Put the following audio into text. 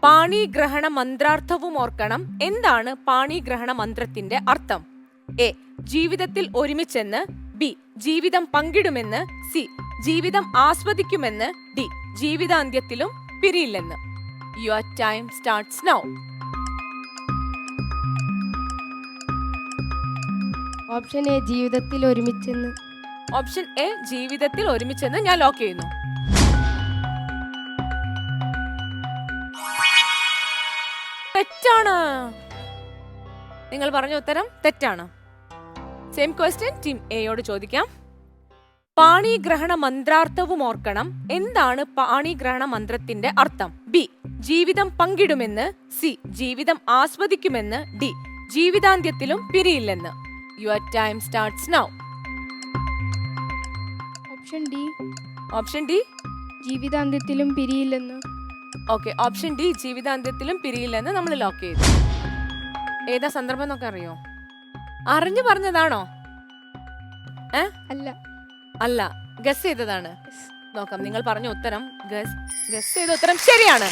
പാണിഗ്രഹണ മന്ത്രാർത്ഥവും ഓർക്കണം. എന്താണ് പാണിഗ്രഹണ മന്ത്രത്തിന്റെ അർത്ഥം? എ. ജീവിതത്തിൽ ഒരുമിച്ചെന്ന്. ബി. ജീവിതം പങ്കിടുമെന്ന്. സി. ജീവിതം ആസ്വദിക്കുമെന്ന്. ഡി. ജീവിതാന്ത്യത്തിലും പിരിയില്ലെന്ന്. Your time starts now. Option A ജീവിതത്തിൽ ഒരുമിച്ചെന്ന്. ഓപ്ഷൻ എ ജീവിതത്തിൽ ഒരുമിച്ചെന്ന് ഞാൻ ലോക്ക് ചെയ്യുന്നു. തെറ്റാണ്. നിങ്ങൾ പറഞ്ഞ ഉത്തരം തെറ്റാണ്. സെയിം ക്വസ്റ്റ്യൻ ടീം എയോട് ചോദിക്കാം. പാണിഗ്രഹണ മന്ത്രാർത്ഥവും ഓർക്കണം. എന്താണ് പാണിഗ്രഹണ മന്ത്രത്തിന്റെ അർത്ഥം? ബി. ജീവിതം പങ്കിടുമെന്ന്. സി. ജീവിതം ആസ്വദിക്കുമെന്ന്. ഡി. ജീവിതാന്ത്യത്തിലും പിരിയില്ലെന്ന്. Your time starts now. Option D. Option D ജീവിതാന്ത്യത്തിലും പിരിയില്ലെന്ന്. ഓക്കെ, ഓപ്ഷൻ ഡി ജീവിതാന്ത്യത്തിലും പിരിയില്ലെന്ന് നമ്മൾ ലോക്ക് ചെയ്തു. ഏതാ സന്ദർഭം എന്നൊക്കെ അറിയോ? അറിഞ്ഞു പറഞ്ഞതാണോ? അല്ല അല്ല, ഗസ് ചെയ്തതാണ്. നോക്കാം, നിങ്ങൾ പറഞ്ഞ ഉത്തരം ഗസ് ചെയ്ത ഉത്തരം ശരിയാണ്.